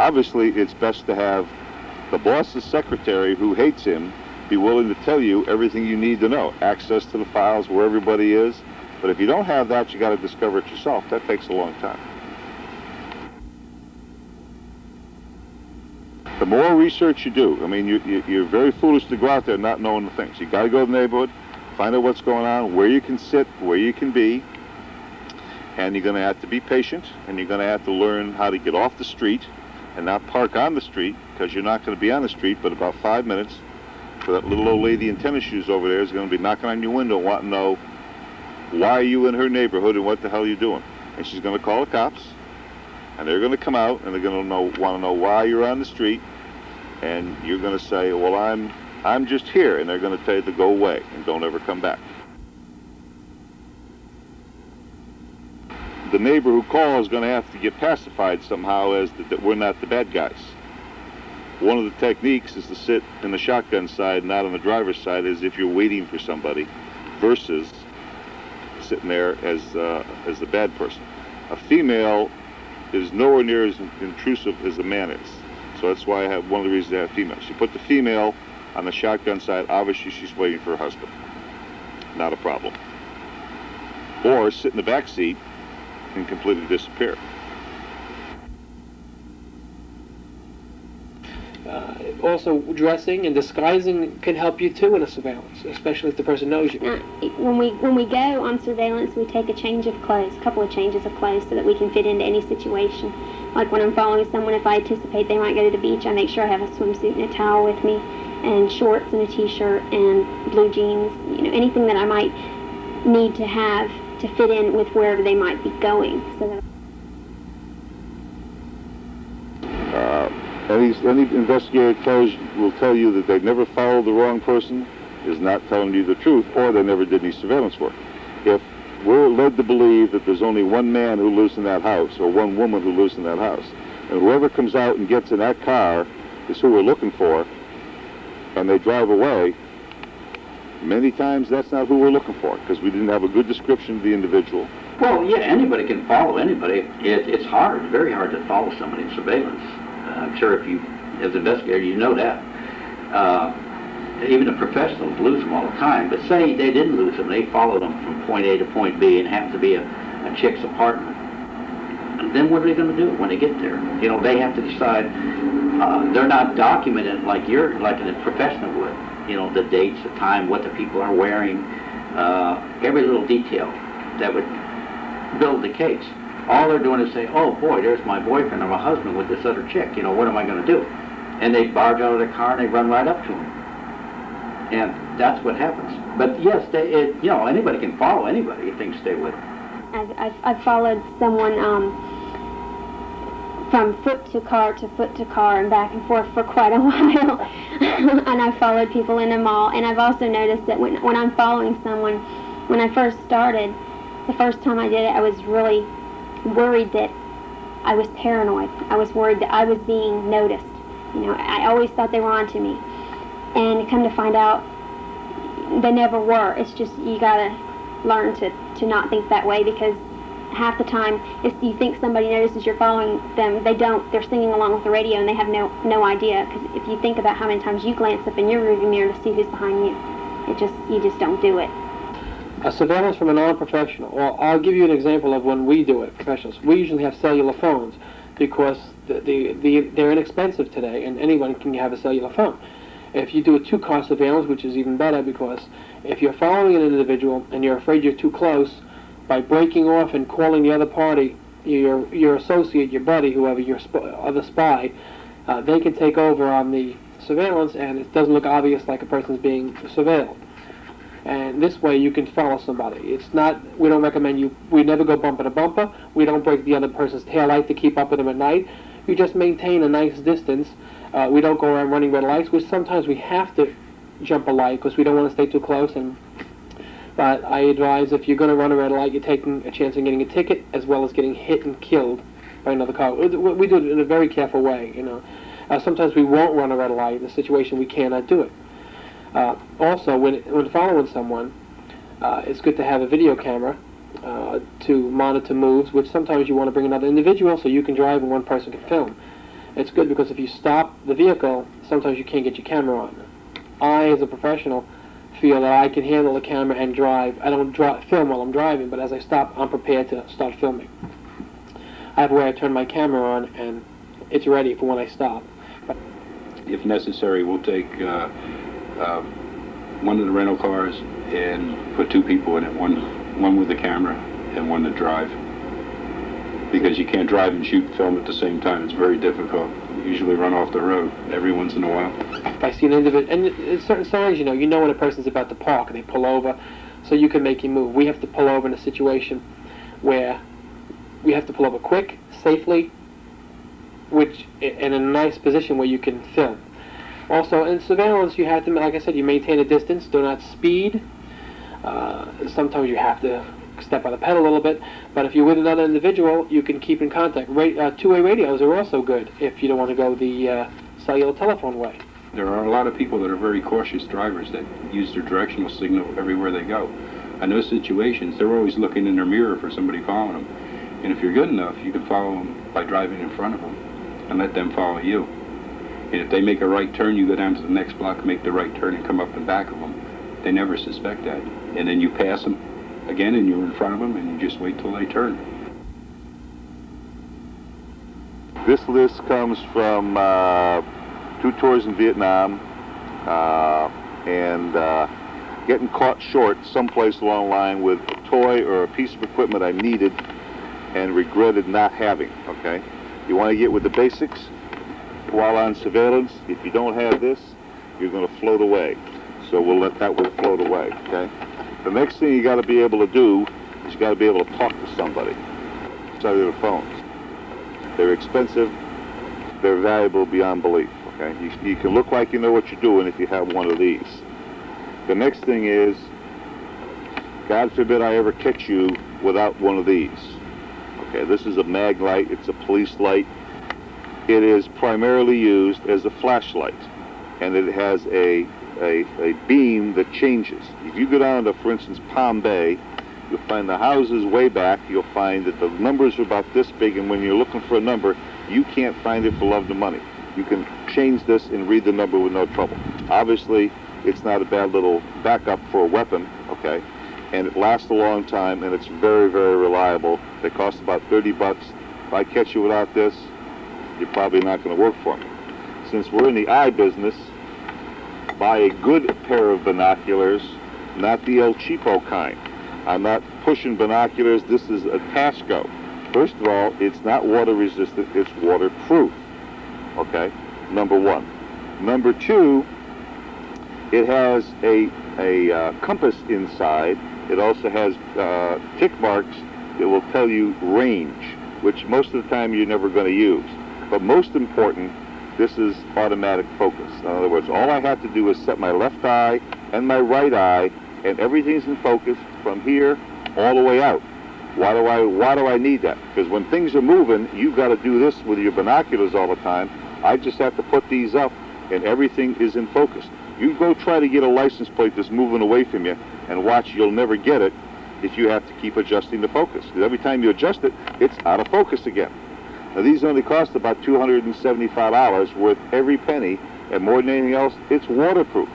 obviously it's best to have the boss's secretary who hates him be willing to tell you everything you need to know, access to the files, where everybody is. But if you don't have that, you got to discover it yourself. That takes a long time. The more research you do, I mean, you're very foolish to go out there not knowing the things. You got to go to the neighborhood, find out what's going on, where you can sit, where you can be, and you're going to have to be patient, and you're going to have to learn how to get off the street and not park on the street, because you're not going to be on the street but about 5 minutes. For that little old lady in tennis shoes over there is going to be knocking on your window wanting to know why are you in her neighborhood and what the hell are you doing. And she's going to call the cops, and they're going to come out and they're going to want to know why you're on the street, and you're going to say, well, I'm just here, and they're going to tell you to go away and don't ever come back. The neighbor who calls is going to have to get pacified somehow as that we're not the bad guys. One of the techniques is to sit in the shotgun side, not on the driver's side, as if you're waiting for somebody, versus sitting there as the bad person. A female is nowhere near as intrusive as a man is. So that's why I have one of the reasons I have females. You put the female on the shotgun side, obviously she's waiting for her husband. Not a problem. Or sit in the back seat and completely disappear. Also, dressing and disguising can help you too in a surveillance, especially if the person knows you. When we go on surveillance, we take a change of clothes, a couple of changes of clothes, so that we can fit into any situation. Like when I'm following someone, if I anticipate they might go to the beach, I make sure I have a swimsuit and a towel with me, and shorts and a t-shirt and blue jeans. You know, anything that I might need to have to fit in with wherever they might be going. So that any investigator will tell you that they've never followed the wrong person, is not telling you the truth, or they never did any surveillance work. If we're led to believe that there's only one man who lives in that house, or one woman who lives in that house, and whoever comes out and gets in that car is who we're looking for, and they drive away, many times that's not who we're looking for, because we didn't have a good description of the individual. Well, yeah, anybody can follow anybody. It's hard, very hard to follow somebody in surveillance. I'm sure if you, as an investigator, you know that. Even the professionals lose them all the time. But say they didn't lose them, they followed them from point A to point B and happened to be a chick's apartment. And then what are they going to do when they get there? You know, they have to decide. They're not documented like a professional would. You know, the dates, the time, what the people are wearing, every little detail that would build the case. All they're doing is say, oh boy, there's my boyfriend or my husband with this other chick, you know, what am I going to do? And they barge out of their car and they run right up to him. And that's what happens. But yes, you know, anybody can follow anybody if things stay with them. I've followed someone from foot to car and back and forth for quite a while. And I've followed people in a mall. And I've also noticed that when I'm following someone, when I first started, the first time I did it, I was really worried that I was paranoid. I was worried that I was being noticed. You know, I always thought they were onto me. And come to find out, they never were. It's just you gotta learn to not think that way, because half the time, if you think somebody notices you're following them, they don't. They're singing along with the radio and they have no idea. Because if you think about how many times you glance up in your rearview mirror to see who's behind you, you just don't do it. A surveillance from a non-professional. Well, I'll give you an example of when we do it, professionals. We usually have cellular phones because they're inexpensive today, and anyone can have a cellular phone. If you do a two-car surveillance, which is even better, because if you're following an individual and you're afraid you're too close, by breaking off and calling the other party, your associate, your buddy, whoever, your other spy, they can take over on the surveillance, and it doesn't look obvious like a person's being surveilled. And this way you can follow somebody. It's not, we don't recommend we never go bumper to bumper. We don't break the other person's taillight to keep up with them at night. You just maintain a nice distance. We don't go around running red lights, which sometimes we have to jump a light because we don't want to stay too close. But I advise, if you're going to run a red light, you're taking a chance of getting a ticket as well as getting hit and killed by another car. We do it in a very careful way, you know. Sometimes we won't run a red light in a situation we cannot do it. Also, when following someone, it's good to have a video camera to monitor moves, which sometimes you want to bring another individual so you can drive and one person can film. It's good because if you stop the vehicle, sometimes you can't get your camera on. I, as a professional, feel that I can handle the camera and drive. I don't film while I'm driving, but as I stop, I'm prepared to start filming. I have a way I turn my camera on, and it's ready for when I stop. If necessary, we'll take one of the rental cars and put 2 people in it, one with the camera and one to drive. Because you can't drive and shoot and film at the same time. It's very difficult. You usually run off the road every once in a while. If I see an individual, and at certain signs, you know when a person's about to park and they pull over, so you can make him move. We have to pull over in a situation where we have to pull over quick, safely, which in a nice position where you can film. Also, in surveillance, you have to, like I said, you maintain a distance, do not speed. Sometimes you have to step on the pedal a little bit, but if you're with another individual, you can keep in contact. Two-way radios are also good if you don't want to go the cellular telephone way. There are a lot of people that are very cautious drivers that use their directional signal everywhere they go. In those situations, they're always looking in their mirror for somebody following them. And if you're good enough, you can follow them by driving in front of them and let them follow you. And if they make a right turn, you go down to the next block, make the right turn, and come up in back of them. They never suspect that. And then you pass them again, and you're in front of them, and you just wait till they turn. This list comes from 2 tours in Vietnam and getting caught short someplace along the line with a toy or a piece of equipment I needed and regretted not having, okay? You want to get with the basics while on surveillance. If you don't have this, you're going to float away. So we'll let that one float away, okay? The next thing you got to be able to do is you got to be able to talk to somebody. Cellular phones. They're expensive. They're valuable beyond belief, okay? You can look like you know what you're doing if you have one of these. The next thing is, God forbid I ever catch you without one of these. Okay, this is a mag light. It's a police light. It is primarily used as a flashlight, and it has a beam that changes. If you go down to, for instance, Palm Bay, you'll find the houses way back. You'll find that the numbers are about this big, and when you're looking for a number, you can't find it for love nor money. You can change this and read the number with no trouble. Obviously, it's not a bad little backup for a weapon, okay? And it lasts a long time, and it's very, very reliable. They cost about 30 bucks. If I catch you without this, you're probably not going to work for me. Since we're in the eye business, buy a good pair of binoculars, not the El Cheapo kind. I'm not pushing binoculars. This is a Tasco. First of all, it's not water resistant, it's waterproof. Okay, number 1. Number 2, it has a compass inside. It also has tick marks that will tell you range, which most of the time you're never going to use. But most important, this is automatic focus. In other words, all I have to do is set my left eye and my right eye, and everything's in focus from here all the way out. Why do I need that? Because when things are moving, you've got to do this with your binoculars all the time. I just have to put these up, and everything is in focus. You go try to get a license plate that's moving away from you, and watch, you'll never get it if you have to keep adjusting the focus. Because every time you adjust it, it's out of focus again. Now, these only cost about $275 worth every penny, and more than anything else, it's waterproof.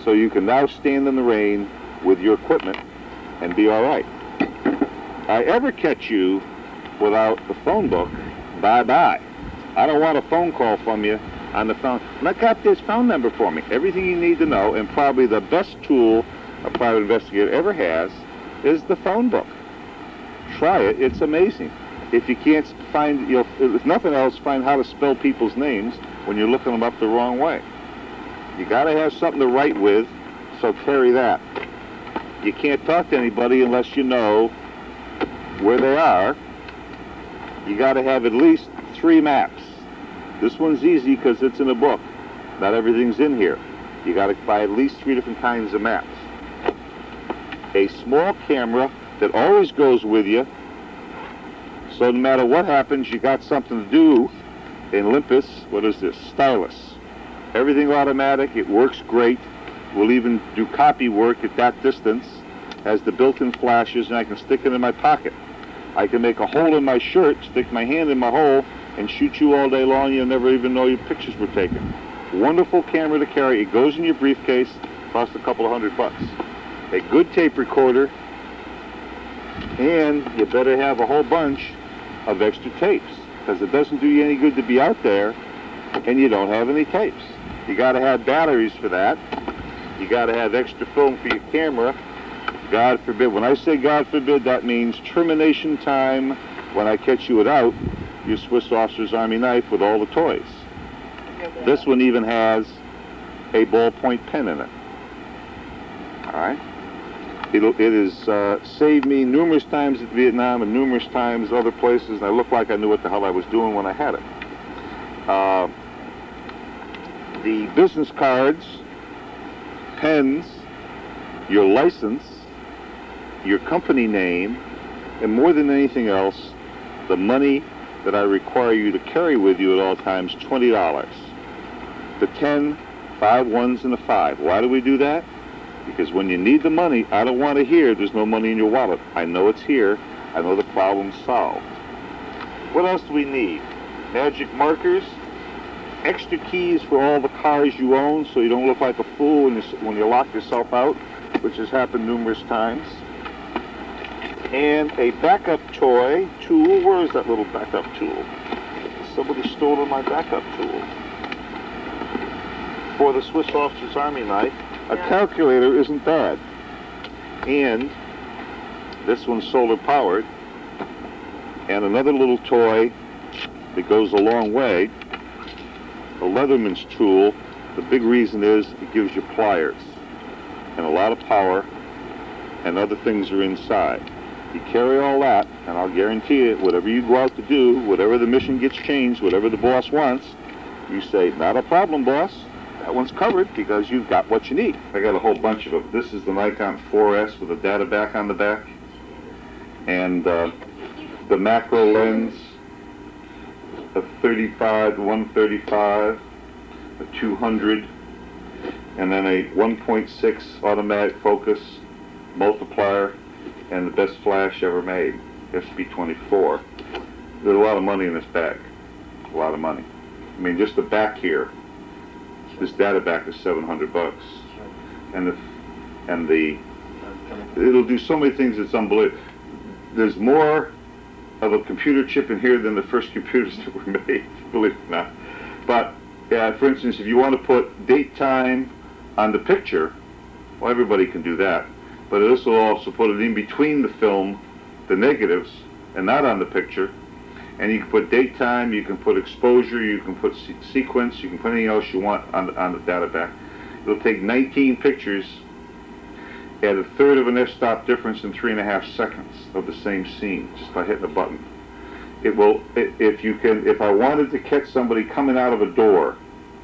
So you can now stand in the rain with your equipment and be all right. I ever catch you without the phone book, bye-bye. I don't want a phone call from you on the phone. Look up this phone number for me. Everything you need to know, and probably the best tool a private investigator ever has, is the phone book. Try it. It's amazing. If you can't find, if nothing else, find how to spell people's names when you're looking them up the wrong way. You got to have something to write with, so carry that. You can't talk to anybody unless you know where they are. You got to have at least 3 maps. This one's easy because it's in a book. Not everything's in here. You got to buy at least 3 different kinds of maps. A small camera that always goes with you, so no matter what happens, you got something to do. In Olympus, what is this? Stylus. Everything automatic. It works great. We'll even do copy work at that distance. Has the built-in flashes, and I can stick it in my pocket. I can make a hole in my shirt, stick my hand in my hole, and shoot you all day long. You'll never even know your pictures were taken. Wonderful camera to carry. It goes in your briefcase. Costs a couple of $100. A good tape recorder, and you better have a whole bunch of extra tapes, because it doesn't do you any good to be out there and you don't have any tapes. You got to have batteries for that. You got to have extra film for your camera. God forbid. When I say God forbid, that means termination time when I catch you without your Swiss Officer's Army knife with all the toys. This one even has a ballpoint pen in it. All right? It has saved me numerous times at Vietnam and numerous times other places, and I looked like I knew what the hell I was doing when I had it. The business cards, pens, your license, your company name, and more than anything else, the money that I require you to carry with you at all times, $20. The 10, 5 ones, and a 5. Why do we do that? Because when you need the money, I don't want to hear there's no money in your wallet. I know it's here. I know the problem's solved. What else do we need? Magic markers, extra keys for all the cars you own so you don't look like a fool when you lock yourself out, which has happened numerous times. And a backup toy tool. Where is that little backup tool? Somebody stole my backup tool. For the Swiss Officer's Army knife, a calculator isn't bad. And this one's solar powered. And another little toy that goes a long way, a Leatherman's tool. The big reason is it gives you pliers and a lot of power, and other things are inside. You carry all that, and I'll guarantee you, whatever you go out to do, whatever the mission gets changed, whatever the boss wants, you say, not a problem, boss. That one's covered because you've got what you need. I got a whole bunch of them. This is the Nikon 4S with a data back on the back. And the macro lens, a 35 to 135, a 200, and then a 1.6 automatic focus multiplier, and the best flash ever made, SB24. There's a lot of money in this bag. A lot of money. I mean, just the back here, this data back is $700. And it'll do so many things, it's unbelievable. There's more of a computer chip in here than the first computers that were made, believe it or not. But, for instance, if you want to put date time on the picture, well, everybody can do that. But this will also put it in between the film, the negatives, and not on the picture. And you can put date time, you can put exposure, you can put sequence, you can put anything else you want on the data back. It'll take 19 pictures at a third of an f-stop difference in 3.5 seconds of the same scene, just by hitting a button. It will, if I wanted to catch somebody coming out of a door